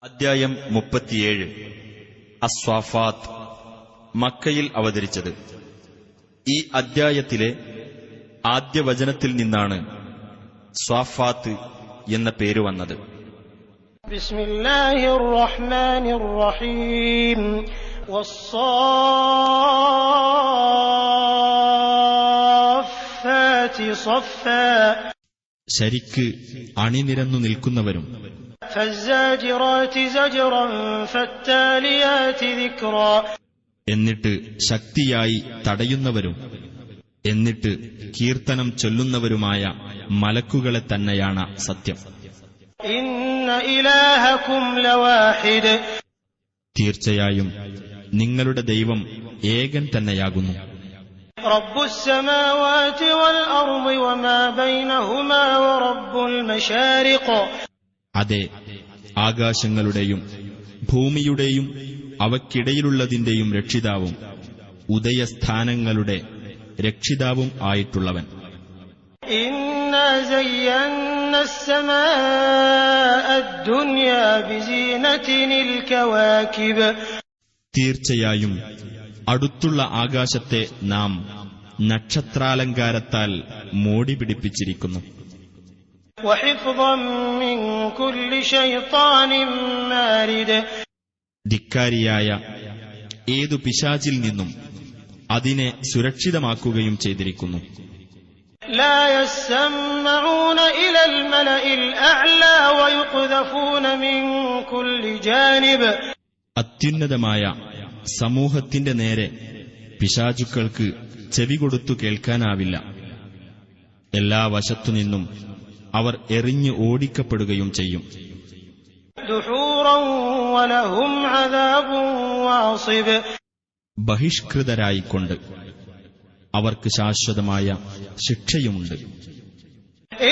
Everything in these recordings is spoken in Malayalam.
അദ്ധ്യായം 37 അസ്വാഫാത്ത് മക്കയിൽ അവതരിച്ചത്. ഈ അദ്ധ്യായത്തിലെ ആദ്യ വചനത്തിൽ നിന്നാണ് സ്വാഫാത്ത് എന്ന പേര് വന്നത്. ബിസ്മില്ലാഹിർ റഹ്മാനിർ റഹീം വസ്സാഫാത്തി സഫ്ഫാ, ശരിക്ക് അണിനിരന്നു നിൽക്കുന്നവരും ഫസ്സാജിറാത്തി സജ്റൻ ഫത്താലിയാതി ദിക്റാ, എന്നിട്ട് ശക്തിയായി തടയുന്നവരും എന്നിട്ട് കീർത്തനം ചൊല്ലുന്നവരുമായ മലക്കുകളെ തന്നെയാണ് സത്യം. ഇന്ന ഇലാഹകും ലവാഹിദ്, തീർച്ചയായും നിങ്ങളുടെ ദൈവം ഏകൻ തന്നെയാകുന്നു. റബ്ബുസ് സമാവാതി വൽ അർളി വമാ ബൈനഹുമാ വറബ്ബുൽ മശാരിഖ്, അതെ, ആകാശങ്ങളുടെയും ഭൂമിയുടെയും അവയ്ക്കിടയിലുള്ളതിന്റെയും രക്ഷിതാവും ഉദയസ്ഥാനങ്ങളുടെ രക്ഷിതാവും ആയിട്ടുള്ളവൻ. ഇന്നാ സയ്യന്നസ് സമാഅദ് ദുനിയാ ബിസീനതിനിൽ കവാകിബ്, തീർച്ചയായും അടുത്തുള്ള ആകാശത്തെ നാം നക്ഷത്രാലങ്കാരത്താൽ മോടി പിടിപ്പിച്ചിരിക്കുന്നു. വഹിഫ്ദൻ മിൻ കുല്ലി ശൈത്താനിൻ മാരിദ്, ധിക്കാരിയായ ഏതു പിശാചിൽ നിന്നും അതിനെ സുരക്ഷിതമാക്കുകയും ചെയ്തിരിക്കുന്നു. ലാ യസ്മഊന ഇലൽ മലഇൽ അഅ്ലാ വയുഖ്ദഫൂന മിൻ കുല്ലി ജാനിബ്, അത്യുന്നതമായ സമൂഹത്തിന്റെ നേരെ പിശാചുക്കൾക്ക് ചെവികൊടുത്തു കേൾക്കാനാവില്ല. എല്ലാ വശത്തുനിന്നും അവർ എറിഞ്ഞ് ഓടിക്കപ്പെടുകയും ചെയ്യും. ദുഹൂറൻ വലഹും അദാബുൻ വാസിബ്, ബഹിഷ്കൃതരായിക്കൊണ്ട് അവർക്ക് ശാശ്വതമായ ശിക്ഷയുമുണ്ട്.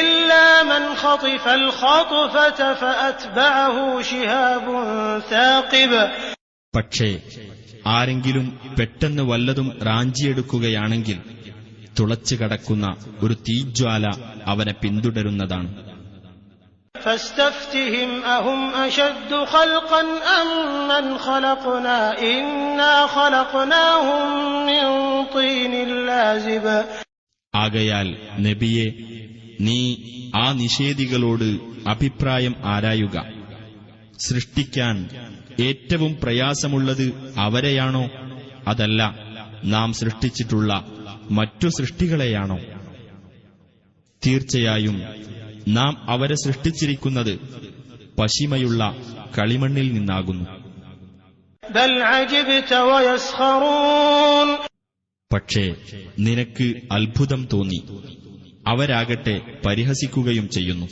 ഇല്ലാ മൻ ഖതിഫൽ ഖത്ഫത ഫഅത്ബഅഹു ശിഹാബുൻ സാഖിബ്, പക്ഷേ ആരെങ്കിലും പെട്ടെന്ന് വല്ലതും റാഞ്ചിയെടുക്കുകയാണെങ്കിൽ തുളച്ചു കടക്കുന്ന ഒരു തീജ്വാല അവനെ പിന്തുടരുന്നതാണ്. ഫസ്തഫ്തിഹിം അഹും അശദ്ദു ഖൽഖൻ അം മൻ ഖലഖനാ ഇന്നാ ഖലഖനാഹും മിൻ തീനിൽ ലാസിബ്, ആകയാൽ നബിയെ, നീ ആ നിഷേധികളോട് അഭിപ്രായം ആരായുക. സൃഷ്ടിക്കാൻ ഏറ്റവും പ്രയാസമുള്ളത് അവരെയാണോ, അതല്ല നാം സൃഷ്ടിച്ചിട്ടുള്ള മറ്റു സൃഷ്ടികളെയാണോ? തീർച്ചയായും നാം അവരെ സൃഷ്ടിച്ചിരിക്കുന്നത് പശിമയുള്ള കളിമണ്ണിൽ നിന്നാകുന്നു. ബൽ അജിബ്ത വയസ്ഖറൂൻ, പക്ഷേ നിനക്ക് അത്ഭുതം തോന്നി, അവരാകട്ടെ പരിഹസിക്കുകയും ചെയ്യുന്നു.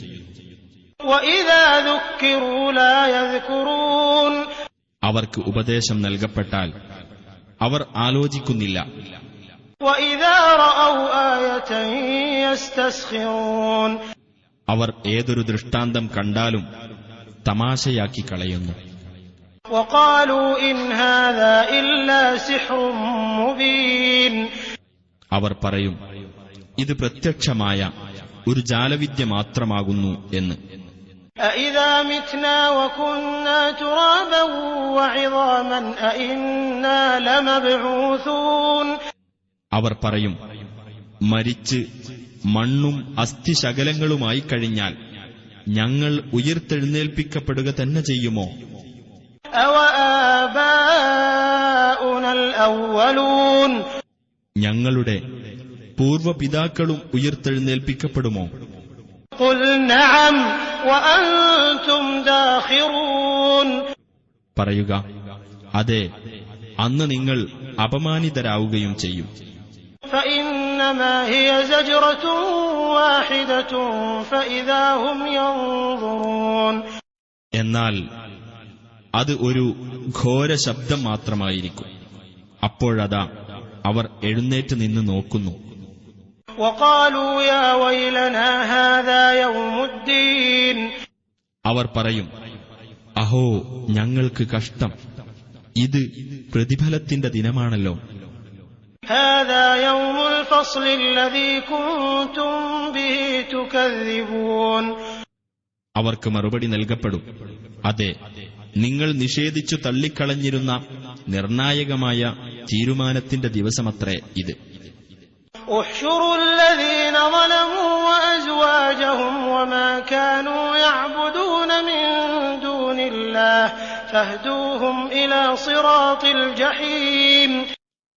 വഇദാ ദുക്കിറൂ ലാ യദ്കുറൂൻ, അവർക്ക് ഉപദേശം നൽകപ്പെട്ടാൽ അവർ ആലോചിക്കുന്നില്ല. വഇദാ റഅൗ ആയതൻ യസ്തസ്ഖിറൂൻ, അവർ ഏതൊരു ദൃഷ്ടാന്തം കണ്ടാലും തമാശയാക്കി കളയുന്നു. വഖാലൂ ഇൻ ഹാദാ ഇല്ലാ സിഹ്റുൻ മുബീൻ, അവർ പറയും, ഇത് പ്രത്യക്ഷമായ ഒരു ജാലവിദ്യ മാത്രമാകുന്നു എന്ന്. അഇദാ മിത്നാ വകുന്നാ തുറാബൻ വഇദാമൻ അഇന്നാ ലമബ്ഊസൂൻ, അവർ പറയും, മരിച്ച് മണ്ണും അസ്ഥിശകലങ്ങളുമായി കഴിഞ്ഞാൽ ഞങ്ങൾ ഉയിർത്തെഴുന്നേൽപ്പിക്കപ്പെടുക തന്നെ ചെയ്യുമോ? അവ ആബാഉനൽ അവ്വലൂൻ, ഞങ്ങളുടെ പൂർവപിതാക്കളും ഉയിർത്തെഴുന്നേൽപ്പിക്കപ്പെടുമോ? ഖുൽ നഅം വഅൻതും ദാഖിറൂൻ, പറയുക, അതെ, അന്ന് നിങ്ങൾ അപമാനിതരാവുകയും ചെയ്യും. ഫഇന്നമാ ഹിയ സജ്റത്തുൻ വാഹിദത്തുൻ ഫഇദാ ഹും യൻദുറൂൻ, എന്നാൽ അത് ഒരു ഘോര ശബ്ദം മാത്രമായിരിക്കും. അപ്പോഴതാ അവർ എഴുന്നേറ്റ് നിന്ന് നോക്കുന്നു. വഖാലൂ യാ വൈലനാ ഹാദാ യൗമുദ്ദീൻ, അവർ പറയും, അഹോ, ഞങ്ങൾക്ക് കഷ്ടം, ഇത് പ്രതിഫലത്തിന്റെ ദിനമാണല്ലോ. ഹാദാ യൗമുൽ ഫസ്ലി അല്ലദീ കുൻതും ബിഹി തുകദ്ദിബൂൻ, അവർക്ക് മറുപടി നൽകപ്പെടും, അതെ, നിങ്ങൾ നിഷേധിച്ചു തള്ളിക്കളഞ്ഞിരുന്ന നിർണായകമായ തീരുമാനത്തിന്റെ ദിവസമത്രേ ഇത്. احشروا الذين ظلموا وأزواجهم وما كانوا يعبدون من دون الله فاهدوهم إلى صراط الجحيم.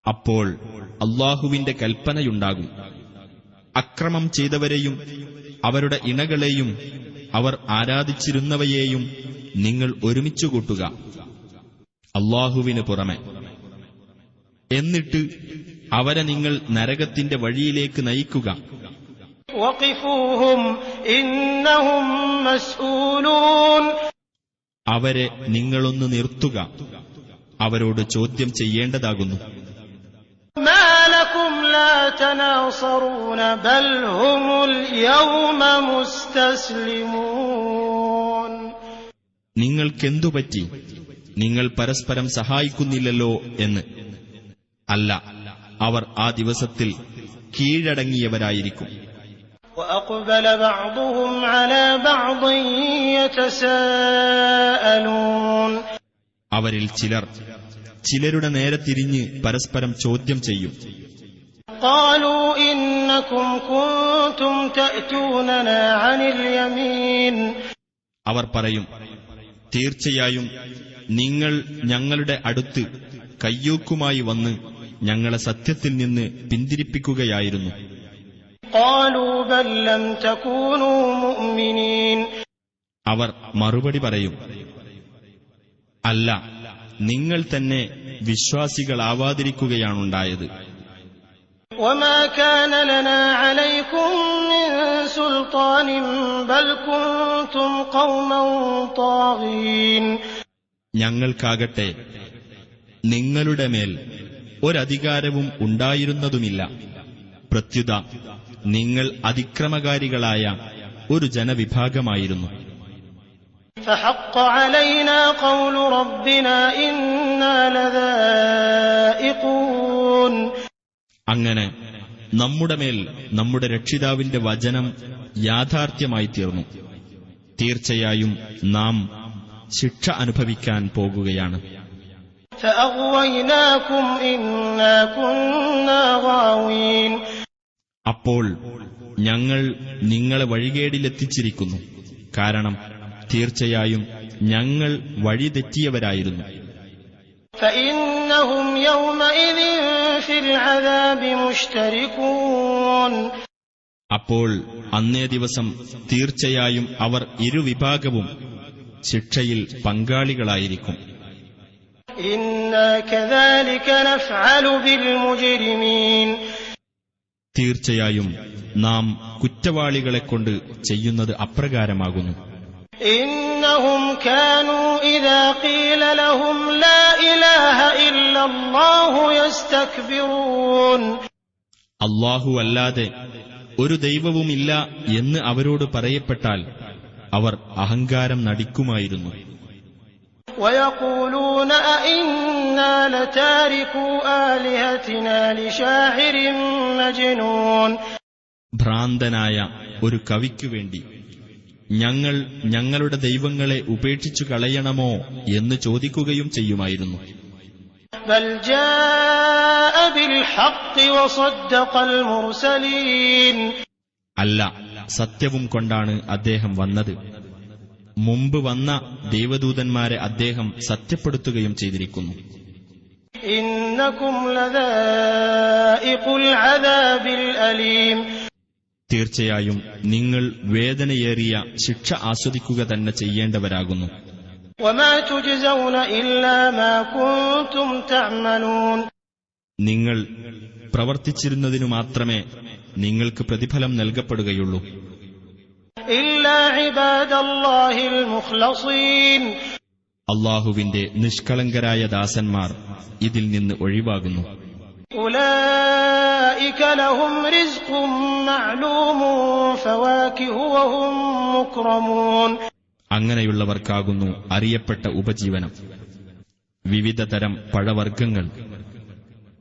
അപ്പോൾ അല്ലാഹുവിന്റെ കൽപ്പനയുണ്ടാകും, അക്രമം ചെയ്തവരെയും അവരുടെ ഇണകളെയും അവർ ആരാധിച്ചിരുന്നവയെയും നിങ്ങൾ ഒരുമിച്ചു കൂട്ടുക അല്ലാഹുവിന് പുറമെ. എന്നിട്ട് അവരെ നിങ്ങൾ നരകത്തിന്റെ വഴിയിലേക്ക് നയിക്കുക. വഖിഫൂഹും ഇന്നഹും മസ്ഊലൂൻ. അവരെ നിങ്ങളൊന്ന് നിർത്തുക, അവരോട് ചോദ്യം ചെയ്യേണ്ടതാകുന്നു. മാ ലകും ലാ തനാസറൂന ബൽ ഹുമുൽ യൗമ മുസ്തസ്ലിമൂൻ. നിങ്ങൾക്കെന്തുപറ്റി, നിങ്ങൾ പരസ്പരം സഹായിക്കുന്നില്ലല്ലോ എന്ന്. അല്ല, അവർ ആ ദിവസത്തിൽ കീഴടങ്ങിയവരായിരിക്കും. وأقبل بعضهم على بعض يتساءلون. അവരിൽ ചിലർ ചിലരുടെ നേരെ തിരിഞ്ഞ് പരസ്പരം ചോദ്യം ചെയ്യും. قالوا إنكم كنتم تأتوننا عن اليمين. അവർ പറയും, തീർച്ചയായും നിങ്ങൾ ഞങ്ങളുടെ അടുത്ത് കയ്യൂക്കുമായി വന്ന് ഞങ്ങളെ സത്യത്തിൽ നിന്ന് പിന്തിരിപ്പിക്കുകയായിരുന്നു. قالوا بل لم تكونوا مؤمنين. അവർ മറുപടി പറയും, അല്ല, നിങ്ങൾ തന്നെ വിശ്വാസികളാവാതിരിക്കുകയാണുണ്ടായത്. وما كان لنا عليكم من سلطان بل كنتم قوما طاغين. ഞങ്ങൾക്കാകട്ടെ നിങ്ങളുടെ മേൽ ഒരധികാരവും ഉണ്ടായിരുന്നതുമില്ല. പ്രത്യുത നിങ്ങൾ അതിക്രമകാരികളായ ഒരു ജനവിഭാഗമായിരുന്നു. فحق علينا قول ربنا إنا لذائقون. അങ്ങനെ നമ്മുടെ മേൽ നമ്മുടെ രക്ഷിതാവിന്റെ വചനം യാഥാർത്ഥ്യമായി തീർന്നു. തീർച്ചയായും നാം ശിക്ഷ അനുഭവിക്കാൻ പോകുകയാണ്. فأغويناكم إنا كنا غاوين. അപ്പോൾ ഞങ്ങൾ നിങ്ങളെ വഴികേടിലെത്തിച്ചിരിക്കുന്നു, കാരണം തീർച്ചയായും ഞങ്ങൾ വഴിതെറ്റിയവരായിരുന്നു. فإنهم يومئذ في العذاب مشتركون. അപ്പോൾ അന്നേ ദിവസം തീർച്ചയായും അവർ ഇരുവിഭാഗവും ശിക്ഷയിൽ പങ്കാളികളായിരിക്കും. إنا كذلك نفعل بالمجرمين. തീർച്ചയായും നാം കുറ്റവാളികളെക്കൊണ്ട് ചെയ്യുന്നത് അപ്രകാരമാകുന്നു. إنهم كانوا إذا قيل لهم لا إله إلا الله يستكبرون. അല്ലാഹു അല്ലാതെ ഒരു ദൈവവുമില്ല എന്ന് അവരോട് പറയപ്പെട്ടാൽ അവർ അഹങ്കാരം നടിക്കുമായിരുന്നു. ويقولون أئنا لتاركو آلهتنا لشاعر مجنون. ഭ്രാന്തനായ ഒരു കവിക്കുവേണ്ടി ഞങ്ങൾ ഞങ്ങളുടെ ദൈവങ്ങളെ ഉപേക്ഷിച്ചു കളയണമോ എന്ന് ചോദിക്കുകയും ചെയ്യുമായിരുന്നു. بل جاء بالحق وصدق المرسلين. അല്ല, സത്യവും കൊണ്ടാണ് അദ്ദേഹം വന്നത്. മുമ്പ് വന്ന ദൈവദൂതന്മാരെ അദ്ദേഹം സത്യപ്പെടുത്തുകയും ചെയ്തിരിക്കുന്നു. إنكم لذائق العذاب الأليم. തീർച്ചയായും നിങ്ങൾ വേദനയേറിയ ശിക്ഷ ആസ്വദിക്കുക തന്നെ ചെയ്യേണ്ടവരാകുന്നു. وما تجزون إلا ما كنتم تعملون. നിങ്ങൾ പ്രവർത്തിച്ചിരുന്നതിനു മാത്രമേ നിങ്ങൾക്ക് പ്രതിഫലം നൽകപ്പെടുകയുള്ളൂ. إلا عباد الله المخلصين. അല്ലാഹുവിന്റെ നിഷ്കളങ്കരായ ദാസന്മാർ ഇതിൽ നിന്ന് ഒഴിവാകുന്നു. أولئك لهم رزق معلوم فواكه وهم مكرمون. അങ്ങനെയുള്ളവർക്കാകുന്നു അറിയപ്പെട്ട ഉപജീവനം, വിവിധ തരം പഴവർഗ്ഗങ്ങൾ.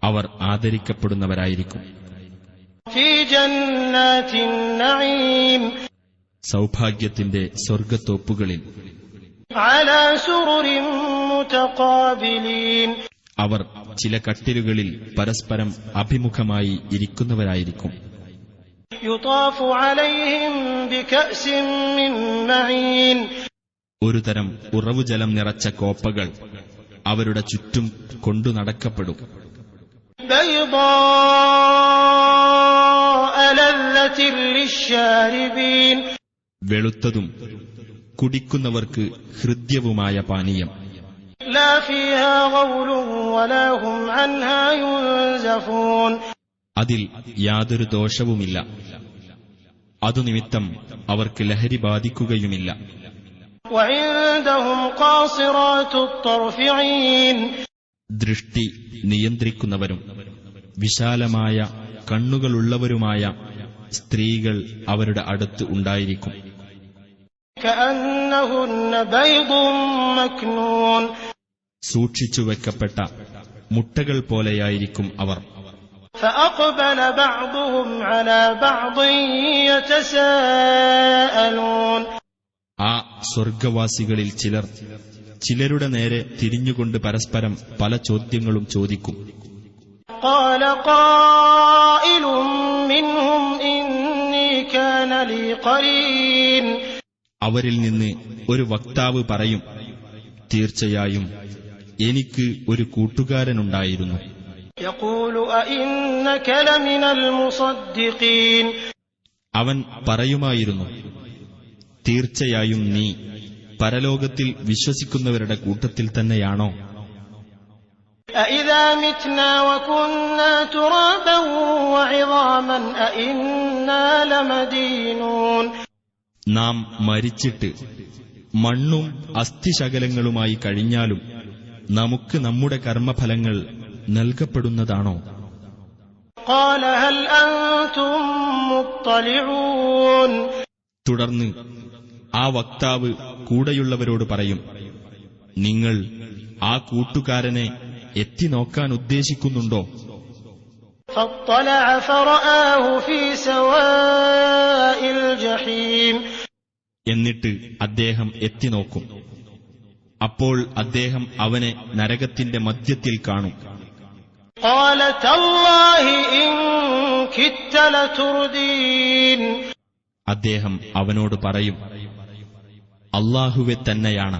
അവർ ആദരിക്കപ്പെടുന്നവരായിരിക്കും. في جنات النعيم. സൗഭാഗ്യത്തിന്റെ സ്വർഗത്തോപ്പുകളിൽ. على سرر متقابلين അവർ ചില കട്ടിലുകളിൽ പരസ്പരം അഭിമുഖമായി ഇരിക്കുന്നവരായിരിക്കും. يطاف عليهم بكأس من معين ഒരു തരം ഉറവുജലം നിറച്ച കോപ്പകൾ അവരുടെ ചുറ്റും കൊണ്ടു നടക്കപ്പെടും. بيضاء لذة للشاربين വെളുത്തതും കുടിക്കുന്നവർക്ക് ഹൃദ്യവുമായ പാനീയം. لا فيها غول ولا هم عنها ينزفون അതിൽ യാതൊരു ദോഷവുമില്ല. അതുനിമിത്തം അവർക്ക് ലഹരി ബാധിക്കുകയുമില്ല. وعندهم قاصرات الطرف عين ദൃഷ്ടി നിയന്ത്രിക്കുന്നവരും വിശാലമായ കണ്ണുകളുള്ളവരുമായ സ്ത്രീകൾ അവരുടെ അടുത്ത് ഉണ്ടായിരിക്കും. كأنهن بيض مكنون സൂക്ഷിച്ചുവെക്കപ്പെട്ട മുട്ടകൾ പോലെയായിരിക്കും അവർ. فأقبل بعضهم على بعض يتساءلون ആ സ്വർഗവാസികളിൽ ചിലർ ചിലരുടെ നേരെ തിരിഞ്ഞുകൊണ്ട് പരസ്പരം പല ചോദ്യങ്ങളും ചോദിക്കും. قال قائل منهم إني كان لي قرين അവരിൽ നിന്ന് ഒരു വക്താവ് പറയും, തീർച്ചയായും എനിക്ക് ഒരു കൂട്ടുകാരനുണ്ടായിരുന്നു. يقول أئنك لمن المصدقين അവൻ പറയുമായിരുന്നു, തീർച്ചയായും നീ പരലോകത്തിൽ വിശ്വസിക്കുന്നവരുടെ കൂട്ടത്തിൽ തന്നെയാണോ? أإذا متنا وكنا ترابا وعظاما أإنا لمدينون നാം മരിച്ചിട്ട് മണ്ണും അസ്ഥിശകലങ്ങളുമായി കഴിഞ്ഞാലും നമുക്ക് നമ്മുടെ കർമ്മഫലങ്ങൾ നൽകപ്പെടുന്നതാണോ? قال هل أنتم مطلعون തുടർന്ന് ആ വക്താവ് കൂടെയുള്ളവരോട് പറയും, നിങ്ങൾ ആ കൂട്ടുകാരനെ എത്തിനോക്കാൻ ഉദ്ദേശിക്കുന്നുണ്ടോ? فاطلع فرآه في سواء الجحيم എന്നിട്ട് അദ്ദേഹം എത്തിനോക്കും. അപ്പോൾ അദ്ദേഹം അവനെ നരകത്തിന്റെ മധ്യത്തിൽ കാണും. قال تالله إن كدت لتردين അദ്ദേഹം അവനോട് പറയും, അല്ലാഹുവെ തന്നെയാണ്,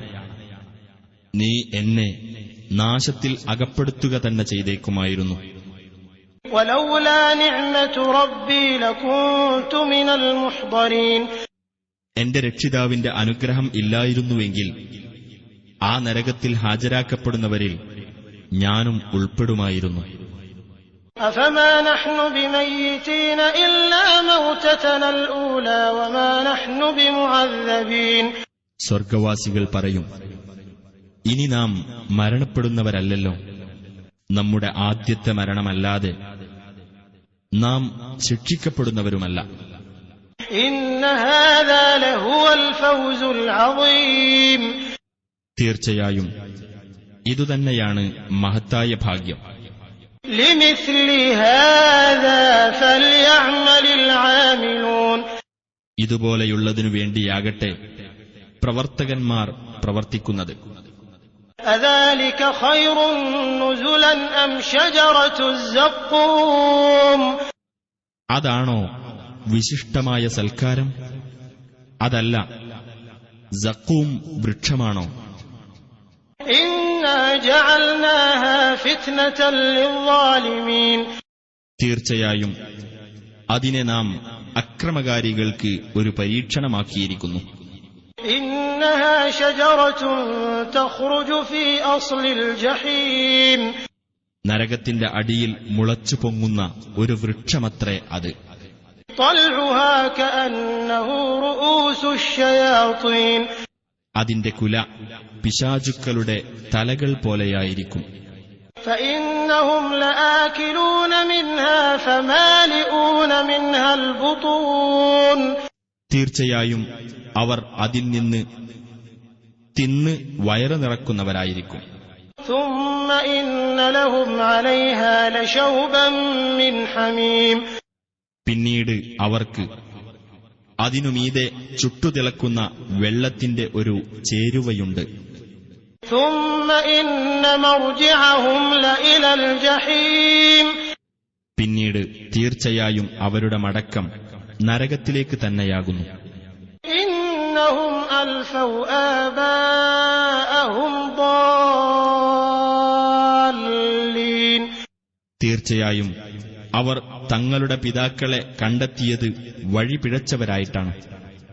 നീ എന്നെ നാശത്തിൽ അകപ്പെടുത്തുക തന്നെ ചെയ്തേക്കുമായിരുന്നു. ولولا نعمة ربي لكنت من المحضرين എന്റെ രക്ഷിതാവിന്റെ അനുഗ്രഹം ഇല്ലായിരുന്നുവെങ്കിൽ ആ നരകത്തിൽ ഹാജരാക്കപ്പെടുന്നവരിൽ ഞാനും ഉൾപ്പെടുമായിരുന്നു. أفما نحن بميتين إلا موتتنا الأولى وما نحن بمعذبين സ്വർഗവാസികൾ പറയും, ഇനി നാം മരണപ്പെടുന്നവരല്ലല്ലോ, നമ്മുടെ ആദ്യത്തെ മരണമല്ലാതെ നാം ശിക്ഷിക്കപ്പെടുന്നവരുമല്ല. إن هذا لهو الفوز العظيم തീർച്ചയായും ഇതുതന്നെയാണ് മഹത്തായ ഭാഗ്യം. لمثل هذا فليعمل العاملون ഇതുപോലെയുള്ളതിനു വേണ്ടിയാകട്ടെ പ്രവർത്തകന്മാർ പ്രവർത്തിക്കുന്നത്. أذلك خير نزلا أم شجرة الزقوم അതാണോ വിശിഷ്ടമായ സൽക്കാരം? അതല്ല സഖൂം വൃക്ഷമാണോ? إنا جعلناها فتنة للظالمين തീർച്ചയായും അതിനെ നാം അക്രമകാരികൾക്ക് ഒരു പരീക്ഷണമാക്കിയിരിക്കുന്നു. إنها شجرة تخرج في أصل الجحيم നരകത്തിന്റെ അടിയിൽ മുളച്ചു പൊങ്ങുന്ന ഒരു വൃക്ഷമത്രേ അത്. طلعها كأنه رؤوس الشياطين അതിന്റെ കുല പിശാചുക്കളുടെ തലകൾ പോലെയായിരിക്കും. فإنهم لآكلون منها فمالئون منها البطون തീർച്ചയായും അവർ അതിൽ നിന്ന് തിന്ന് വയറ് നിറക്കുന്നവരായിരിക്കും. ثم إن لهم عليها لشوبا من حميم പിന്നീട് അവർക്ക് അതിനുമീതെ ചുട്ടുതിളക്കുന്ന വെള്ളത്തിന്റെ ഒരു ചേരുവയുണ്ട്. ثم إن مرجعهم لإلى الجحيم പിന്നീട് തീർച്ചയായും അവരുടെ മടക്കം നരകത്തിലേക്ക് തന്നെയാകുന്നു. إنهم ألفوا آباءهم ضالين തീർച്ചയായും അവർ തങ്ങളുടെ പിതാക്കളെ കണ്ടെത്തിയത് വഴിപിഴച്ചവരായിട്ടാണ്.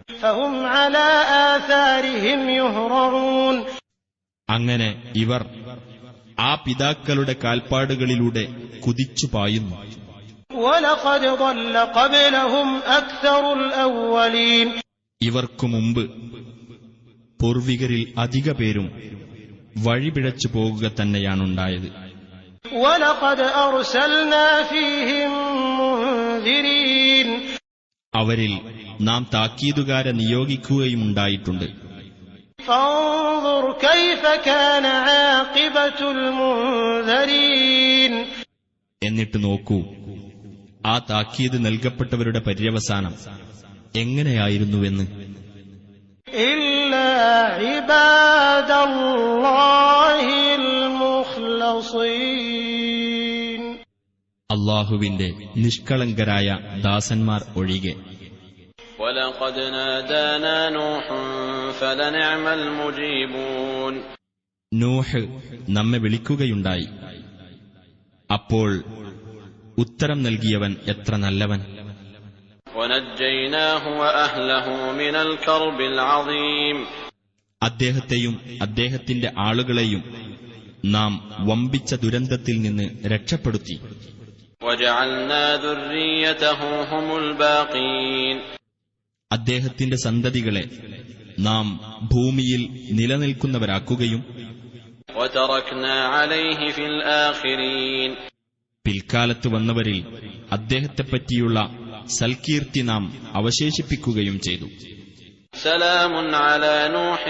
فهم على آثارهم يهرعون അങ്ങനെ ഇവർ ആ പിതാക്കളുടെ കാൽപ്പാടുകളിലൂടെ കുതിച്ചു പായുന്നു. وَلَقَدْ ضَلَّ قَبْلَهُمْ أَكْثَرُ الْأَوَّلِينَ ഇവർക്കു മുമ്പ് പൂർവികരിൽ അധിക പേരും വഴിപിഴച്ചു പോകുക തന്നെയാണുണ്ടായത്. وَلَقَدْ أَرْسَلْنَا فِيهِمْ مُنذِرِينَ അവരിൽ നാം താക്കീതുകാരെ നിയോഗിക്കുകയുമുണ്ടായിട്ടുണ്ട്. فانظر كيف كان عاقبة المنذرين എന്നിട്ട് നോക്കൂ, ആ താക്കീത് നൽകപ്പെട്ടവരുടെ പര്യവസാനം എങ്ങനെയായിരുന്നുവെന്ന്. إلا عباد الله المخلصين അല്ലാഹുവിന്റെ നിഷ്കളങ്കരായ ദാസന്മാർ ഒഴികെ. وَلَقَدْ نَادَانَا نُوحٌ فَلَنِعْمَ الْمُجِيبُونَ നൂഹ് നമ്മെ വിളിക്കുകയുണ്ടായി. അപ്പോൾ ഉത്തരം നൽകിയവൻ എത്ര നല്ലവൻ. وَنَجَّيْنَاهُ وَأَهْلَهُ مِنَ الْكَرْبِ الْعَظِيمِ അദ്ദേഹത്തെയും അദ്ദേഹത്തിന്റെ ആളുകളെയും നാം വമ്പിച്ച ദുരന്തത്തിൽ നിന്ന് രക്ഷപ്പെടുത്തി. وَجَعَلْنَا ذُرِّيَّتَهُ هُمُ الْبَاقِينَ അദ്ദേഹത്തിന്റെ സന്തതികളെ നാം ഭൂമിയിൽ നിലനിൽക്കുന്നവരാക്കുകയും وَتَرَكْنَا عَلَيْهِ فِي الْآخِرِينَ പിൽക്കാലത്ത് വന്നവരിൽ അദ്ദേഹത്തെപ്പറ്റിയുള്ള സൽകീർത്തി നാം അവശേഷിപ്പിക്കുകയും ചെയ്തു. سَلَامٌ عَلَى نُوحٍ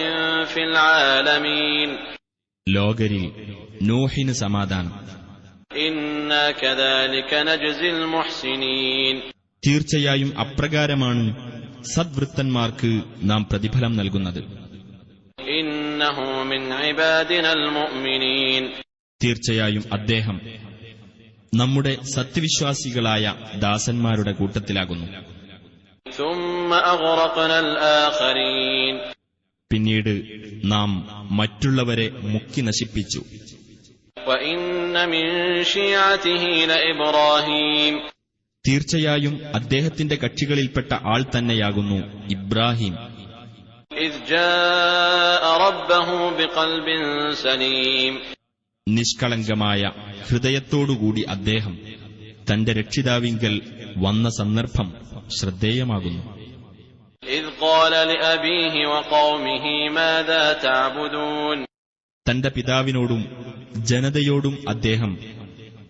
فِي الْعَالَمِينَ ലോകരിൽ നൂഹിന് സമാധാനം. إِنَّا كَذَلِكَ نَجْزِي الْمُحْسِنِينَ തീർച്ചയായും അപ്രകാരമാണ് സദ്വൃത്തന്മാർക്ക് നാം പ്രതിഫലം നൽകുന്നത്. إِنَّهُ مِنْ عِبَادِنَا الْمُؤْمِنِينَ തീർച്ചയായും അദ്ദേഹം നമ്മുടെ സത്യവിശ്വാസികളായ ദാസന്മാരുടെ കൂട്ടത്തിലാകുന്നു. ثُمَّ أَغْرَقْنَا الْآخَرِينَ പിന്നീട് നാം മറ്റുള്ളവരെ മുക്കി നശിപ്പിച്ചു. وَإِنَّ مِنْ شِيعَتِهِ لَإِبْرَاهِيمَ തീർച്ചയായും അദ്ദേഹത്തിന്റെ കക്ഷികളിൽപ്പെട്ട ആൾ തന്നെയാകുന്നു ഇബ്രാഹിം. إِذْ جَاءَ رَبَّهُ بِقَلْبٍ سَلِيمٍ നിഷ്കളങ്കമായ ഹൃദയത്തോടുകൂടി അദ്ദേഹം തന്റെ രക്ഷിതാവിങ്കൽ വന്ന സന്ദർഭം ശ്രദ്ധേയമാകുന്നു. إِذْ قَالَ لِأَبِيهِ وَقَوْمِهِ مَاذَا تَعْبُدُونَ തന്റെ പിതാവിനോടും ജനതയോടും അദ്ദേഹം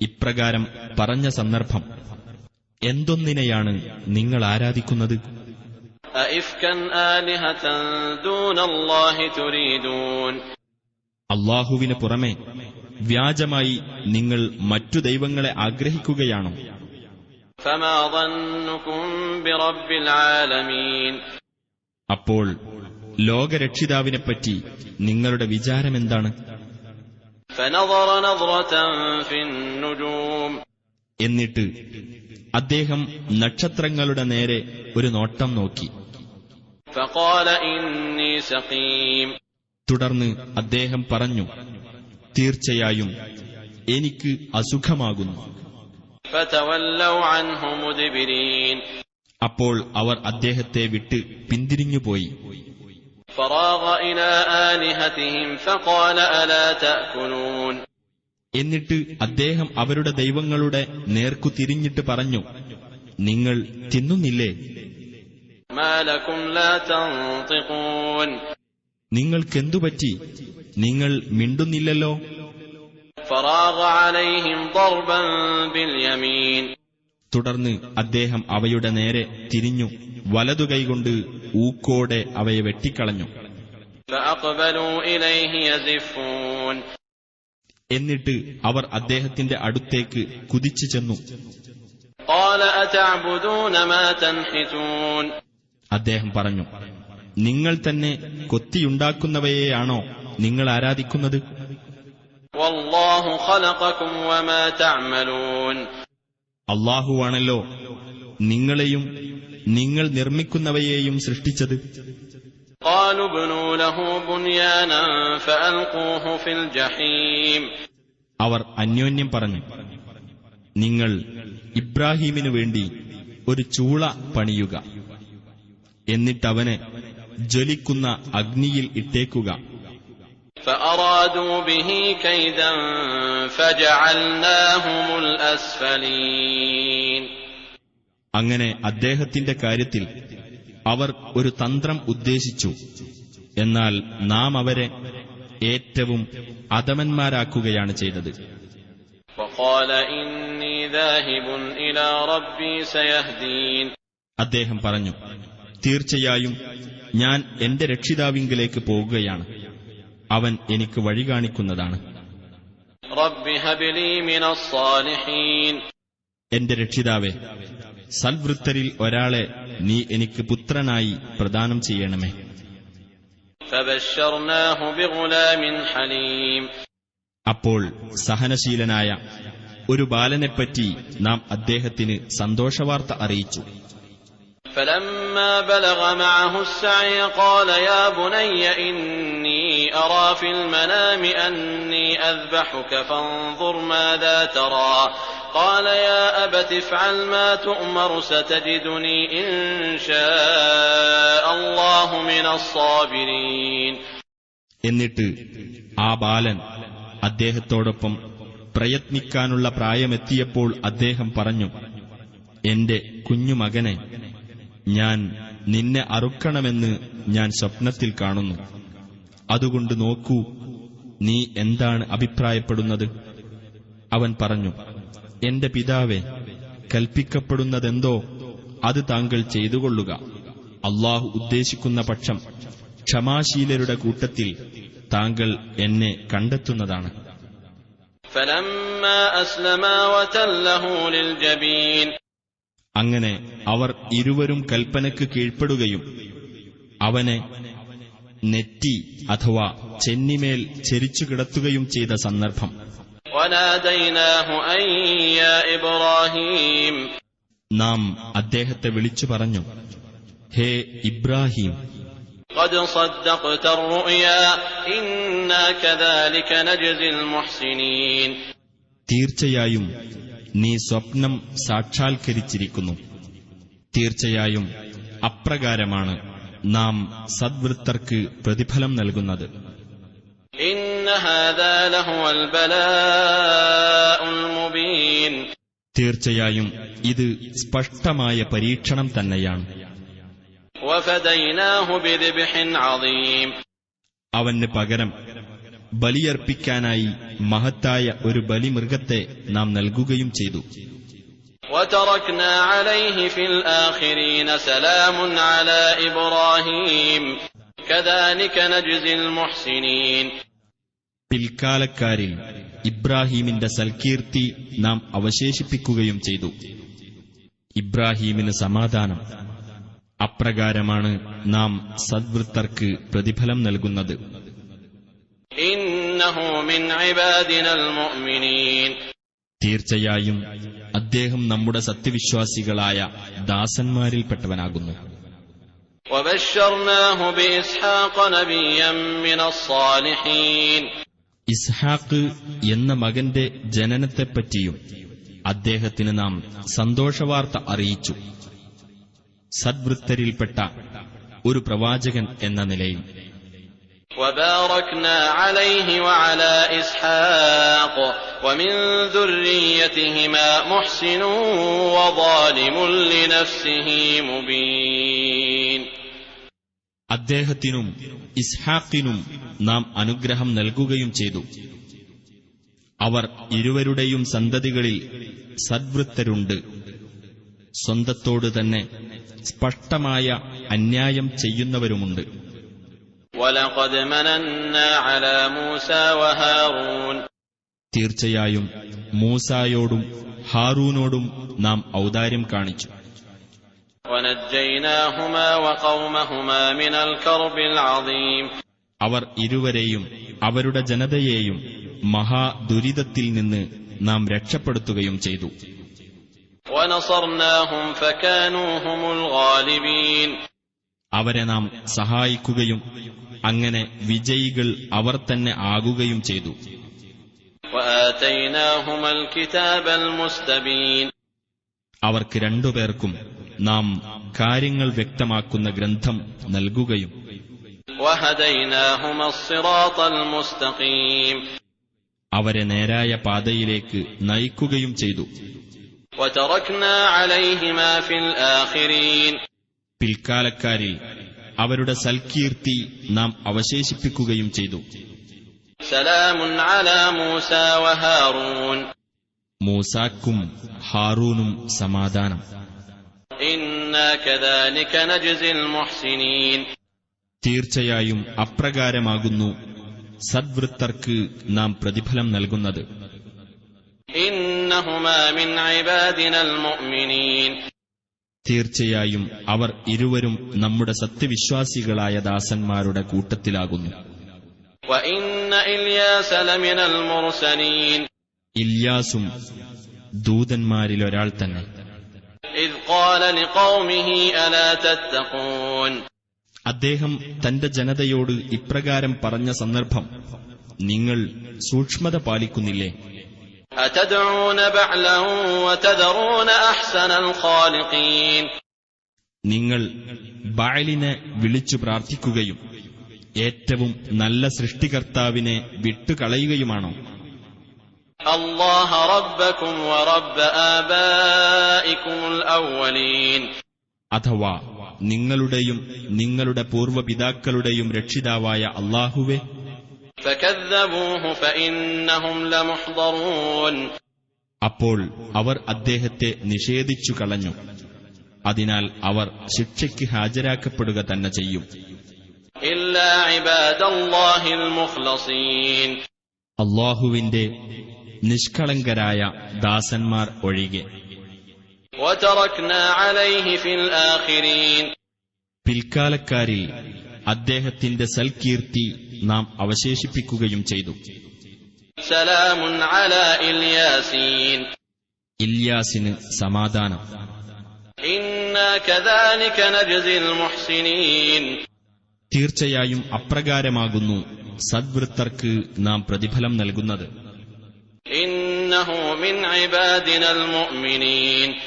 ഇപ്രകാരം പറഞ്ഞ സന്ദർഭം, എന്തൊന്നിനെയാണ് നിങ്ങൾ ആരാധിക്കുന്നത്? أَئِفْكًا آلِهَةً دُونَ اللَّهِ تُرِيدُونَ അല്ലാഹുവിന് പുറമെ വ്യാജമായി നിങ്ങൾ മറ്റു ദൈവങ്ങളെ ആഗ്രഹിക്കുകയാണോ? فَمَا ظَنُّكُمْ بِرَبِّ الْعَالَمِينَ അപ്പോൾ ലോകരക്ഷിതാവിനെപ്പറ്റി നിങ്ങളുടെ വിചാരമെന്താണ്? فَنَظَرَ نَظْرَةً فِي النُّجُومِ എന്നിട്ട് അദ്ദേഹം നക്ഷത്രങ്ങളുടെ നേരെ ഒരു നോട്ടം നോക്കി. فَقَالَ إِنِّي سَقِيمٌ തുടർന്ന് അദ്ദേഹം പറഞ്ഞു, തീർച്ചയായും എനിക്ക് അസുഖമാകുന്നു. فَتَوَلَّوْا عَنْهُ مُدْبِرِينَ അപ്പോൾ അവർ അദ്ദേഹത്തെ വിട്ട് പിന്തിരിഞ്ഞുപോയി. فَرَاغَ إِلَى آلِهَتِهِمْ فَقَالَ أَلَا تَأْكُلُونَ എന്നിട്ട് അദ്ദേഹം അവരുടെ ദൈവങ്ങളുടെ നേർക്കു തിരിഞ്ഞിട്ട് പറഞ്ഞു, നിങ്ങൾ തിന്നുന്നില്ലേ? مَا لَكُمْ لَا تَنطِقُونَ നിങ്ങൾക്കെന്തുപറ്റി? നിങ്ങൾ മിണ്ടുന്നില്ലല്ലോ. فَرَاغَ عَلَيْهِمْ ضَرْبًا بِالْيَمِينِ തുടർന്ന് അദ്ദേഹം അവയുടെ നേരെ തിരിഞ്ഞു വലതുകൈകൊണ്ട് ഊക്കോടെ അവയെ വെട്ടിക്കളഞ്ഞു. فَأَقْبَلُوا إِلَيْهِ يَزِفُّونَ എന്നിട്ട് അവർ അദ്ദേഹത്തിന്റെ അടുത്തേക്ക് കുതിച്ചു ചെന്നു. قَالَ أَتَعْبُدُونَ مَا تَنْحِتُونَ അദ്ദേഹം പറഞ്ഞു, നിങ്ങൾ തന്നെ കൊത്തിയുണ്ടാക്കുന്നവയെയാണോ നിങ്ങൾ ആരാധിക്കുന്നത്? വല്ലാഹു ഖലഖകും വമാ തഅമലൂൻ. അല്ലാഹുവാണല്ലോ നിങ്ങളെയും നിങ്ങൾ നിർമ്മിക്കുന്നവയെയും സൃഷ്ടിച്ചത്. ഖാലുബ്നൂ ലഹു ബുൻയാനൻ ഫഅൽഖൂഹു ഫിൽ ജഹീം. അവർ അന്യോന്യം പറഞ്ഞു, നിങ്ങൾ ഇബ്രാഹീമിനു വേണ്ടി ഒരു ചൂള പണിയുക, എന്നിട്ടവനെ ജ്വലിക്കുന്ന അഗ്നിയിൽ ഇട്ടേക്കുക. ഫഅറാദൂ ബിഹി കൈദൻ ഫജഅൽനാഹുമുൽ അസ്ഫലീൻ. അങ്ങനെ അദ്ദേഹത്തിന്റെ കാര്യത്തിൽ അവർ ഒരു തന്ത്രം ഉദ്ദേശിച്ചു, എന്നാൽ നാം അവരെ ഏറ്റവും അധമന്മാരാക്കുകയാണ് ചെയ്തത്. വഖാല ഇന്നി ദാഹിബുൻ ഇലാ റബ്ബി സയഹ്ദീൻ. അദ്ദേഹം പറഞ്ഞു, തീർച്ചയായും ഞാൻ എന്റെ രക്ഷിതാവിങ്കലേക്ക് പോകുകയാണ്, അവൻ എനിക്ക് വഴി കാണിക്കുന്നതാണ്. റബ്ബി ഹബ്ലി മിനസ് സാലിഹീൻ. എന്റെ രക്ഷിതാവേ, സൽവൃത്തരിൽ ഒരാളെ നീ എനിക്ക് പുത്രനായി പ്രദാനം ചെയ്യണമേ. ഫബശ്ശർനാഹു ബിഗുലാമിൻ ഹലീം. അപ്പോൾ സഹനശീലനായ ഒരു ബാലനെപ്പറ്റി നാം അദ്ദേഹത്തിന് സന്തോഷവാർത്ത അറിയിച്ചു. فلما بلغ معه السعي قال يا بني إني أرى في المنام أني أذبحك فانظر ماذا ترى قال يا أبت افعل ما تؤمر ستجدني إن شاء الله من الصابرين. എന്നിട്ട് ആ ബാലൻ അദ്ദേഹത്തോടൊപ്പം പ്രയത്നിക്കാനുള്ള പ്രായമെത്തിയപ്പോൾ അദ്ദേഹം പറഞ്ഞു, എന്റെ കുഞ്ഞുമകനെ, ഞാൻ നിന്നെ അറുക്കണമെന്ന് ഞാൻ സ്വപ്നത്തിൽ കാണുന്നു. അതുകൊണ്ട് നോക്കൂ, നീ എന്താണ് അഭിപ്രായപ്പെടുന്നത്? അവൻ പറഞ്ഞു, എന്റെ പിതാവേ, കൽപ്പിക്കപ്പെടുന്നതെന്തോ അത് താങ്കൾ ചെയ്തുകൊള്ളുക. അല്ലാഹു ഉദ്ദേശിക്കുന്ന പക്ഷം ക്ഷമാശീലരുടെ കൂട്ടത്തിൽ താങ്കൾ എന്നെ കണ്ടെത്തുന്നതാണ്. فلما أسلما وتله للجبين. അങ്ങനെ അവർ ഇരുവരും കൽപ്പനയ്ക്ക് കീഴ്പ്പെടുകയും അവനെ നെറ്റി അഥവാ ചെന്നിമേൽ ചെരിച്ചു കിടത്തുകയും ചെയ്ത സന്ദർഭം. وَنَادَيْنَاهُ أَن يَا إِبْرَاهِيمُ. നാം അദ്ദേഹത്തെ വിളിച്ചു പറഞ്ഞു, ഹേ ഇബ്രാഹിം, قَدْ صَدَّقْتَ الرُّؤْيَا إِنَّا كَذَلِكَ نَجْزِي الْمُحْسِنِينَ. തീർച്ചയായും നീ സ്വപ്നം സാക്ഷാത്കരിച്ചിരിക്കുന്നു. തീർച്ചയായും അപ്രകാരമാണ് നാം സദ്വൃത്തർക്ക് പ്രതിഫലം നൽകുന്നത്. إِنَّ هَذَا لَهُوَ الْبَلَاءُ الْمُبِينُ. തീർച്ചയായും ഇത് സ്പഷ്ടമായ പരീക്ഷണം തന്നെയാണ്. وَفَدَيْنَاهُ بِذِبْحٍ عَظِيمٍ. അവന് പകരം ബലിയർപ്പിക്കാനായി മഹത്തായ ഒരു ബലിമൃഗത്തെ നാം നൽകുകയും ചെയ്തു. وَتَرَكْنَا عَلَيْهِ فِي الْآخِرِينَ سَلَامٌ عَلَى إِبْرَاهِيمَ كَذَلِكَ نَجْزِي الْمُحْسِنِينَ. പിൽക്കാലക്കാരിൽ ഇബ്രാഹീമിന്റെ സൽകീർത്തി നാം അവശേഷിപ്പിക്കുകയും ചെയ്തു. ഇബ്രാഹീമിന് സമാധാനം. അപ്രകാരമാണ് നാം സദ്വൃത്തർക്ക് പ്രതിഫലം നൽകുന്നത്. ഇന്നഹു മിൻ ഇബാദിനൽ മുഅ്മിനീൻ. തീർച്ചയായും അദ്ദേഹം നമ്മുടെ സത്യവിശ്വാസികളായ ദാസന്മാരിൽപ്പെട്ടവനാകുന്നു. വബശ്ശർനാഹു ബിഇസ്ഹാഖ നബിയ്യൻ മിനസ് സാലിഹീൻ. ഇസ്ഹാഖ് എന്ന മകന്റെ ജനനത്തെപ്പറ്റിയും അദ്ദേഹത്തിന് നാം സന്തോഷവാർത്ത അറിയിച്ചു, സദ്വൃത്തരിൽപ്പെട്ട ഒരു പ്രവാചകൻ എന്ന നിലയിൽ. وباركنا عليه وعلى إسحاق ومن ذريتهما محسن وظالم لنفسه مبين. അദ്ദേഹത്തിനും ഇസ്ഹാഖിനും നാം അനുഗ്രഹം നൽകുകയും ചെയ്തു. അവർ ഇരുവരുടെയും സന്തതികളിൽ സദ്വൃത്തരുണ്ട്, സ്വന്തത്തോട് തന്നെ സ്പഷ്ടമായ അന്യായം ചെയ്യുന്നവരുമുണ്ട്. وَلَقَدْ مَنَنَّا عَلَى مُوسَى وَهَارُونَ. തീർച്ചയായും മൂസായോടും ഹാറൂനോടും നാം ഔദാര്യം കാണിച്ചു. وَنَجَّيْنَاهُمَا وَقَوْمَهُمَا مِنَ الْكَرْبِ الْعَظِيمِ അവർ ഇരുവരെയും അവരുടെ ജനതയെയും മഹാദുരിതത്തിൽ നിന്ന് നാം രക്ഷപ്പെടുത്തുകയും ചെയ്തു. وَنَصَرْنَاهُمْ فَكَانُوا هُمُ الْغَالِبِينَ അവരെ നാം സഹായിക്കുകയും അങ്ങനെ വിജയികൾ അവർ തന്നെ ആകുകയും ചെയ്തു. وَآتَيْنَاهُمَا الْكِتَابَ الْمُسْتَبِينَ അവർക്ക് രണ്ടുപേർക്കും നാം കാര്യങ്ങൾ വ്യക്തമാക്കുന്ന ഗ്രന്ഥം നൽകുകയും وَهَدَيْنَاهُمَا الصِّرَاطَ الْمُسْتَقِيمَ അവരെ നേരായ പാതയിലേക്ക് നയിക്കുകയും ചെയ്തു. وَتَرَكْنَا عَلَيْهِمَا فِي الْآخِرِينَ പിൽക്കാലക്കാരിൽ അവരുടെ സൽകീർത്തി നാം അവശേഷിപ്പിക്കുകയും ചെയ്തു. سَلَامٌ عَلَى مُوسَى وَهَارُونَ മൂസാക്കും ഹാറൂനും സമാധാനം. إِنَّا كَذَلِكَ نَجْزِي الْمُحْسِنِينَ തീർച്ചയായും അപ്രകാരമാകുന്നു സദ്വൃത്തർക്ക് നാം പ്രതിഫലം നൽകുന്നത്. إِنَّهُمَا مِنْ عِبَادِنَا الْمُؤْمِنِينَ തീർച്ചയായും അവർ ഇരുവരും നമ്മുടെ സത്യവിശ്വാസികളായ ദാസന്മാരുടെ കൂട്ടത്തിലാകുന്നു. وَإِنَّ إِلْيَاسَ لَمِنَ الْمُرْسَلِينَ ഇല്യാസും ദൂതന്മാരിലൊരാൾ തന്നെ. إِذْ قَالَ لِقَوْمِهِ أَلَا تَتَّقُونَ അദ്ദേഹം തന്റെ ജനതയോട് ഇപ്രകാരം പറഞ്ഞ സന്ദർഭം, നിങ്ങൾ സൂക്ഷ്മത പാലിക്കുന്നില്ലേ? أَتَدْعُونَ بَعْلًا وَتَذَرُونَ أَحْسَنَ الْخَالِقِينَ നിങ്ങൾ ബഅലിനെ വിളിച്ചു പ്രാർത്ഥിക്കുകയും ഏറ്റവും നല്ല സൃഷ്ടികർത്താവിനെ വിട്ടുകളയുകയുമാണോ? اللَّهَ رَبَّكُمْ وَرَبَّ آبَائِكُمُ الْأَوَّلِينَ അഥവാ നിങ്ങളുടെയും നിങ്ങളുടെ പൂർവ്വപിതാക്കളുടെയും രക്ഷിതാവായ അല്ലാഹുവേ. فَكَذَّبُوهُ فَإِنَّهُمْ لَمُحْضَرُونَ അപ്പോൾ അവർ അദ്ദേഹത്തെ നിഷേധിച്ചു കളഞ്ഞു. അതിനാൽ അവർ ശിക്ഷയ്ക്ക് ഹാജരാക്കപ്പെടുക തന്നെ ചെയ്യും. إِلَّا عِبَادَ اللَّهِ الْمُخْلَصِينَ അല്ലാഹുവിന്റെ നിഷ്കളങ്കരായ ദാസന്മാർ ഒഴികെ. وَتَرَكْنَا عَلَيْهِ فِي الْآخِرِينَ പിൽക്കാലക്കാരിൽ അദ്ദേഹത്തിന്റെ സൽകീർത്തി നാം അവശേഷിപ്പിക്കുകയും ചെയ്തു. سَلَامٌ عَلَى إِلْيَاسِينَ ഇല്യാസിന് സമാധാനം. إِنَّا كَذَلِكَ نَجْزِي الْمُحْسِنِينَ തീർച്ചയായും അപ്രകാരമാകുന്നു സദ്വൃത്തർക്ക് നാം പ്രതിഫലം നൽകുന്നത്. إِنَّهُ مِنْ عِبَادِنَا الْمُؤْمِنِينَ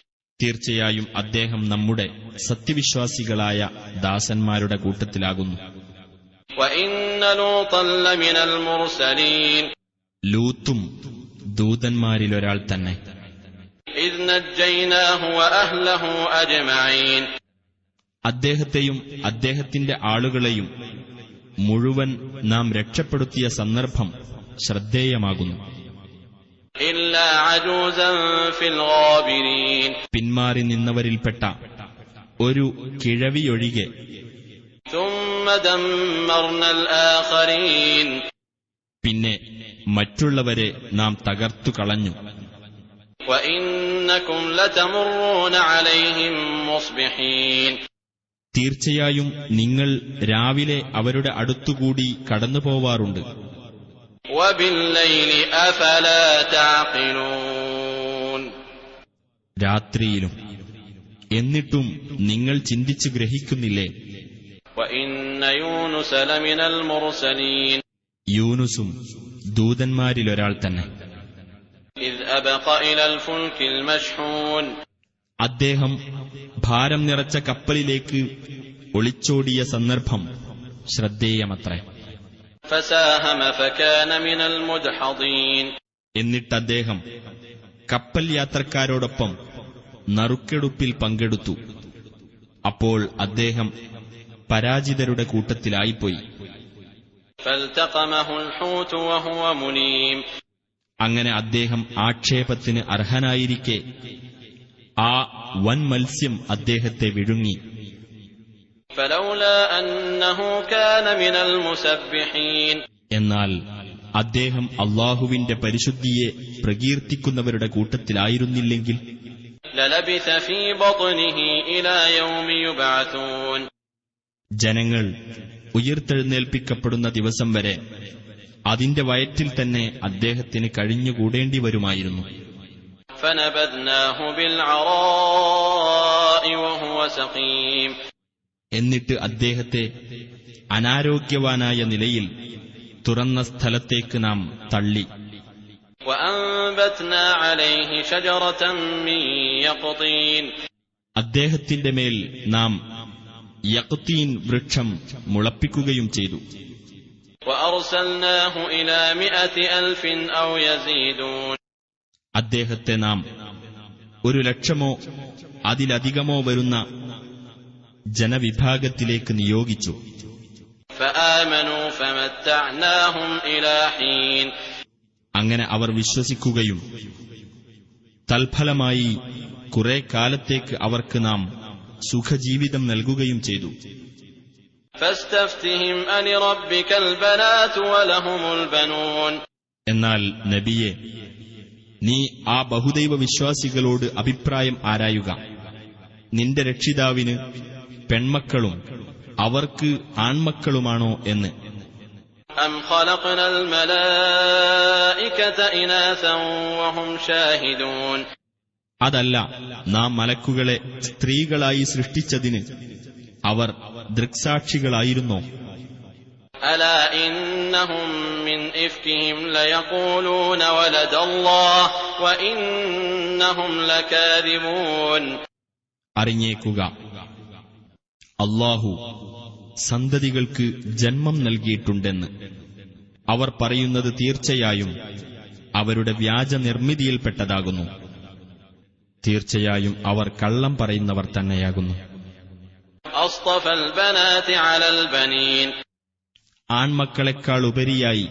തീർച്ചയായും അദ്ദേഹം നമ്മുടെ സത്യവിശ്വാസികളായ ദാസന്മാരുടെ കൂട്ടത്തിലാകുന്നു. وَإِنَّ لُوطًا لَّمِنَ الْمُرْسَلِينَ ലൂത്തും ദൂതന്മാരിലൊരാൾ തന്നെ. إِذْ نَجَّيْنَاهُ وَأَهْلَهُ أَجْمَعِينَ അദ്ദേഹത്തെയും അദ്ദേഹത്തിന്റെ ആളുകളെയും മുഴുവൻ നാം രക്ഷപ്പെടുത്തിയ സന്ദർഭം ശ്രദ്ധേയമാകുന്നു. إِلَّا عَجُوزًا فِي الْغَابِرِينَ പിന്മാറി നിന്നവരിൽപ്പെട്ട ഒരു കിഴവിയൊഴികെ. ثُمَّ دَمَّرْنَا الْآخَرِينَ പിന്നെ മറ്റുള്ളവരെ നാം തകർത്തു കളഞ്ഞു. وَإِنَّكُمْ لَتَمُرُّونَ عَلَيْهِمْ مُصْبِحِينَ തീർച്ചയായും നിങ്ങൾ രാവിലെ അവരുടെ അടുത്തുകൂടി കടന്നുപോവാറുണ്ട്. وَبِاللَّيْلِ أَفَلَا تَعْقِلُونَ രാത്രിയിലും. എന്നിട്ടും നിങ്ങൾ ചിന്തിച്ചു ഗ്രഹിക്കുന്നില്ലേ? وَإِنَّ يُونُسَ لَمِنَ الْمُرْسَلِينَ യൂനുസും ദൂതന്മാരിലൊരാൾ തന്നെ. إِذْ أَبَقَ إِلَى الْفُلْكِ الْمَشْحُونِ അദ്ദേഹം ഭാരം നിറച്ച കപ്പലിലേക്ക് ഒളിച്ചോടിയ സന്ദർഭം ശ്രദ്ധേയമത്രേ. فَسَاهَمَ فَكَانَ مِنَ الْمُدْحَضِينَ എന്നിട്ടദ്ദേഹം കപ്പൽ യാത്രക്കാരോടൊപ്പം നറുക്കെടുപ്പിൽ പങ്കെടുത്തു. അപ്പോൾ അദ്ദേഹം പരാജിതരുടെ കൂട്ടത്തിലായിപ്പോയി. فَالْتَقَمَهُ الْحُوتُ وَهُوَ مُلِيمٌ അങ്ങനെ അദ്ദേഹം ആക്ഷേപത്തിന് അർഹനായിരിക്കെ ആ വൻ മത്സ്യം അദ്ദേഹത്തെ വിഴുങ്ങി. فَلَوْلَا أَنَّهُ كَانَ مِنَ الْمُسَبِّحِينَ എന്നാൽ അദ്ദേഹം അല്ലാഹുവിന്റെ പരിശുദ്ധിയെ പ്രകീർത്തിക്കുന്നവരുടെ കൂട്ടത്തിലായിരുന്നില്ലെങ്കിൽ للبث في بطنه إلى يوم يبعثون. ജനങ്ങൾ ഉയിർത്തെഴുന്നേൽപ്പിക്കപ്പെടുന്ന ദിവസം വരെ അതിന്റെ വയറ്റിൽ തന്നെ അദ്ദേഹത്തിന് കഴിഞ്ഞുകൂടേണ്ടി വരുമായിരുന്നു. فنبذناه بالعراء وهو سقيم. എന്നിട്ട് അദ്ദേഹത്തെ അനാരോഗ്യവാനായ നിലയിൽ തുറന്ന സ്ഥലത്തേക്ക് നാം തള്ളി. وأنبتنا عليه شجرة من يقطين. അദ്ദേഹത്തിന്റെ മേൽ നാം യഖ്തീൻ വൃക്ഷം മുളപ്പിക്കുകയും ചെയ്തു. وأرسلناه إلى 100,000 أو يزيدون. അദ്ദേഹത്തെ നാം 100,000 അതിലധികമോ വരുന്ന ജനവിഭാഗത്തിലേക്ക് നിയോഗിച്ചു. فآمنوا فمتعناهم إلى حين. അങ്ങനെ അവർ വിശ്വസിക്കുകയും തൽഫലമായി കുറെ കാലത്തേക്ക് അവർക്ക് നാം സുഖജീവിതം നൽകുകയും ചെയ്തു. فاستفتهم ألربك البنات ولهم البنون. എന്നാൽ നബിയെ, നീ ആ ബഹുദൈവ വിശ്വാസികളോട് അഭിപ്രായം ആരായുക. നിന്റെ രക്ഷിതാവിന് പെൺമക്കളും അവർക്ക് ആൺമക്കളുമാണോ എന്ന്. أم خلقنا الملائكة إناثا وهم شاهدون. അതല്ല, നാം മലക്കുകളെ സ്ത്രീകളായി സൃഷ്ടിച്ചതിന് അവർ ദൃക്സാക്ഷികളായിരുന്നോ? ألا إنهم من إفكهم ليقولون ولد الله وإنهم لكاذبون. അറിഞ്ഞേക്കുക, അല്ലാഹു സന്തതികൾക്ക് ജന്മം നൽകിയിട്ടുണ്ടെന്ന് അവർ പറയുന്നത് തീർച്ചയായും അവരുടെ വ്യാജ നിർമ്മിതിയിൽപ്പെട്ടതാകുന്നു. തീർച്ചയായും അവർ കള്ളം പറയുന്നവർ തന്നെയാകുന്നു. أصطفى البنات على البنين. ആൺമക്കളെക്കാൾ ഉപരിയായി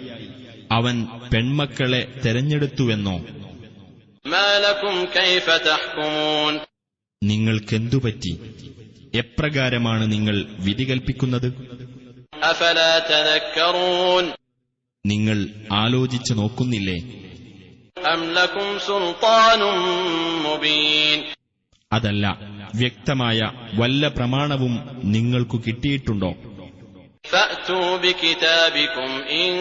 അവൻ പെൺമക്കളെ തെരഞ്ഞെടുത്തുവെന്നോ? ما لكم كيف تحكمون. നിങ്ങൾക്കെന്തുപറ്റി? എപ്രകാരമാണ് നിങ്ങൾ വിധി കൽപ്പിക്കുന്നത്? أفلا تذكرون. നിങ്ങൾ ആലോചിച്ചു നോക്കുന്നില്ലേ? أم لكم سلطان مبين. അതല്ല, വ്യക്തമായ വല്ല പ്രമാണവും നിങ്ങൾക്കു കിട്ടിയിട്ടുണ്ടോ? فأتوا بكتابكم إن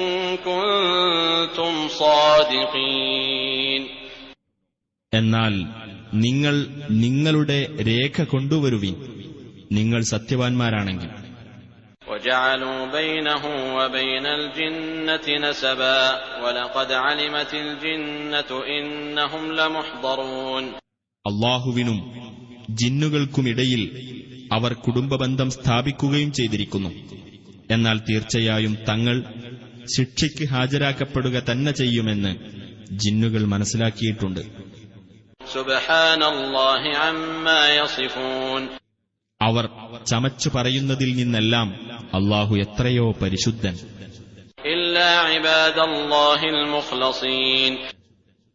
كنتم صادقين. എന്നാൽ നിങ്ങൾ നിങ്ങളുടെ രേഖ കൊണ്ടുവരുവിൻ, നിങ്ങൾ സത്യവാൻമാരാണെങ്കിൽ. وجعلوا بينه وبين الجنة نسبا ولقد علمت الجنة إنهم لمحضرون. അല്ലാഹുവിനും ജിന്നുകൾക്കുമിടയിൽ അവർ കുടുംബബന്ധം സ്ഥാപിക്കുകയും ചെയ്തിരിക്കുന്നു. എന്നാൽ തീർച്ചയായും തങ്ങൾ ശിക്ഷയ്ക്ക് ഹാജരാക്കപ്പെടുക തന്നെ ചെയ്യുമെന്ന് ജിന്നുകൾ മനസ്സിലാക്കിയിട്ടുണ്ട്. സുബ്ഹാനല്ലാഹി അമ്മാ യസിഫൂൻ. അവർ ചമച്ചു പറയുന്നതിൽ നിന്നെല്ലാം അല്ലാഹു എത്രയോ പരിശുദ്ധൻ. ഇല്ലാ ഇബാദല്ലാഹിൽ മുഖ്ലസീൻ.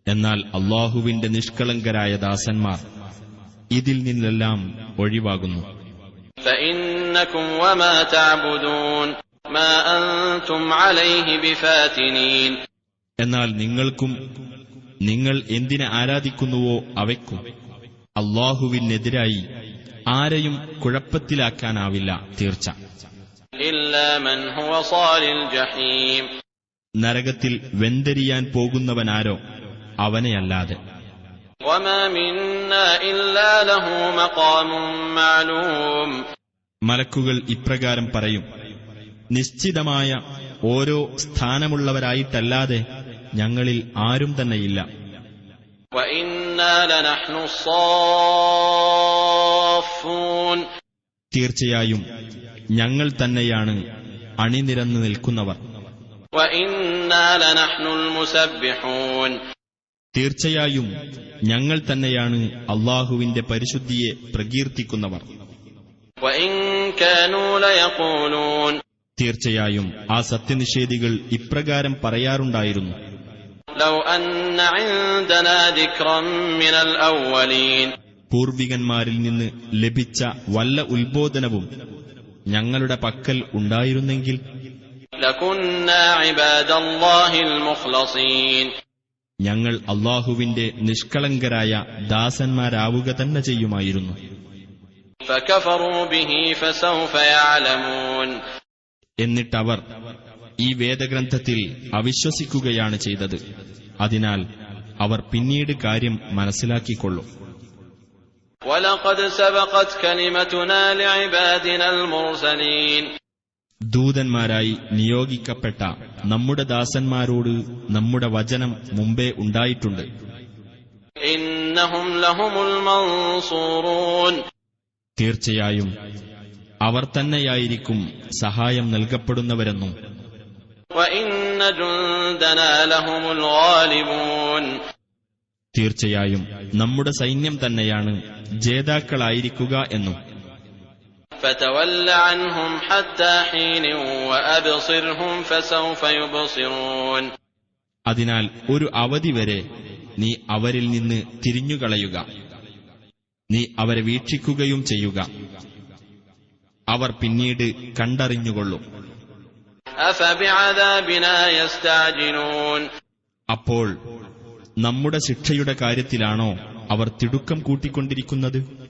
എന്നാൽ അല്ലാഹുവിന്റെ നിഷ്കളങ്കരായ ദാസന്മാർ ഇതിൽ നിന്നെല്ലാം ഒഴിവാകുന്നു. ഫഇന്നകും വമാ തഅബുദൂൻ മാ അൻതും അലൈഹി ബിഫാതിനീൻ. എന്നാൽ നിങ്ങൾക്കും നിങ്ങൾ എന്തിനെ ആരാധിക്കുന്നുവോ അവയ്ക്കും അല്ലാഹുവിനെതിരായി ആരെയും കുഴപ്പത്തിലാക്കാനാവില്ല തീർച്ച. ഇല്ലാ മൻ ഹുവ സാലിൽ ജഹീം. നരകത്തിൽ വെന്തെരിയാൻ പോകുന്നവനാരോ അവനെയല്ലാതെ. വമാ മിന്നാ ഇല്ലാ ലഹു മഖാമുൻ മഅലൂം. മലക്കുകൾ ഇപ്രകാരം പറയും: നിശ്ചിതമായ ഓരോ സ്ഥാനമുള്ളവരായിട്ടല്ലാതെ ഞങ്ങളിൽ ആരും തന്നെയില്ല. വഇന്നാ ലനഹ്നു സ്സാഫൂൻ. തീർച്ചയായും ഞങ്ങൾ തന്നെയാണ് അണിനിരന്നു നിൽക്കുന്നവർ. വഇന്നാ ലനഹ്നുൽ മുസബ്ബിഹൂൻ. തീർച്ചയായും ഞങ്ങൾ തന്നെയാണ് അല്ലാഹുവിന്റെ പരിശുദ്ധിയെ പ്രകീർത്തിക്കുന്നവർ. വഇൻ കാനൂ ലയഖൂലൂൻ. തീർച്ചയായും ആ സത്യനിഷേധികൾ ഇപ്രകാരം പറയാറുണ്ടായിരുന്നു: ലൗ അന്ന ഇൻദനാ ദിക്റൻ മിനൽ അവ്വലീൻ. പൂർവികന്മാരിൽ നിന്ന് ലഭിച്ച വല്ല ഉത്ബോധനവും ഞങ്ങളുടെ പക്കൽ ഉണ്ടായിരുന്നെങ്കിൽ ലകുന്നാ ഇബാദല്ലാഹിൽ മുഖ്ലസീൻ. ഞങ്ങൾ അല്ലാഹുവിന്റെ നിഷ്കളങ്കരായ ദാസന്മാരാവുക തന്നെ ചെയ്യുമായിരുന്നു. فكفروا به فسوف يعلمون. എന്നിട്ടവർ ഈ വേദഗ്രന്ഥത്തിൽ അവിശ്വസിക്കുകയാണ് ചെയ്തത്. അതിനാൽ അവർ പിന്നീട് കാര്യം മനസ്സിലാക്കിക്കൊള്ളും. وَلَقَدْ سَبَقَتْ كَلِمَتُنَا لِعِبَادِنَا الْمُرْسَلِينَ. ദൂതന്മാരായി നിയോഗിക്കപ്പെട്ട നമ്മുടെ ദാസന്മാരോട് നമ്മുടെ വചനം മുമ്പേ ഉണ്ടായിട്ടുണ്ട്. إِنَّهُمْ لَهُمُ الْمَنْصُورُونَ. തീർച്ചയായും അവർ തന്നെയായിരിക്കും സഹായം നൽകപ്പെടുന്നവരെന്നും وَإِنَّ جُندَنَا لَهُمُ الْغَالِبُونَ. തീർച്ചയായും നമ്മുടെ സൈന്യം തന്നെയാണ് ജേതാക്കളായിരിക്കുക എന്നും. فَتَوَلَّ عَنْهُمْ حَتَّى حِينٍ وَأَبْصِرْهُمْ فَسَوْفَ يُبْصِرُونَ. അതിനാൽ ഒരു അവധി വരെ നീ അവരിൽ നിന്ന് തിരിഞ്ഞുകളയുക. നീ അവരെ വീക്ഷിക്കുകയും ചെയ്യുക. അവർ പിന്നീട് കണ്ടറിഞ്ഞുകൊള്ളും. أَفَبِعَذَابِنَا يَسْتَعْجِلُونَ. അപ്പോൾ നമ്മുടെ ശിക്ഷയുടെ കാര്യത്തിലാണോ അവർ തിടുക്കം കൂട്ടിക്കൊണ്ടിരിക്കുന്നത്?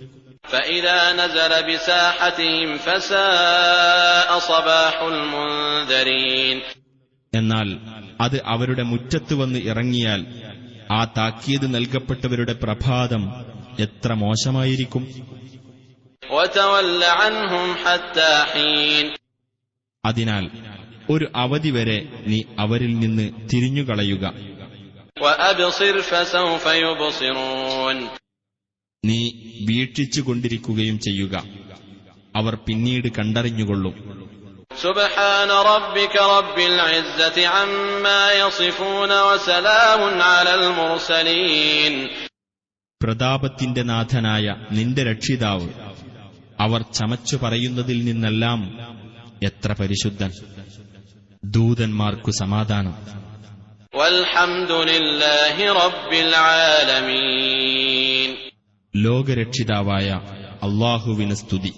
فَإِذَا نَزَلَ بِسَاحَتِهِمْ فَسَاءَ صَبَاحُ الْمُنذَرِينَ. എന്നാൽ അത് അവരുടെ മുറ്റത്ത് വന്ന് ഇറങ്ങിയാൽ ആ താക്കീത് നൽകപ്പെട്ടവരുടെ പ്രഭാതം എത്ര മോശമായിരിക്കും. وَتَوَلَّ عَنْهُمْ حَتَّى حِينٍ. അതിനാൽ ഒരു അവധി വരെ നീ അവരിൽ നിന്ന് തിരിഞ്ഞുകളയുക. وَأَبْصِرْ فَسَوْفَ يُبْصِرُونَ. നീ വീക്ഷിച്ചുകൊണ്ടിരിക്കുകയും ചെയ്യുക. അവർ പിന്നീട് കണ്ടറിഞ്ഞുകൊള്ളും. سبحان ربك رب العزة عما يصفون وسلام على المرسلين. പ്രതാപത്തിന്റെ നാഥനായ നിന്റെ രക്ഷിതാവ് അവർ ചമച്ചു പറയുന്നതിൽ നിന്നെല്ലാം എത്ര പരിശുദ്ധൻ. ദൂതന്മാർക്കു സമാധാനം. والحمد لله رب العالمين. ലോകരക്ഷിതാവായ അല്ലാഹുവിന് സ്തുതി.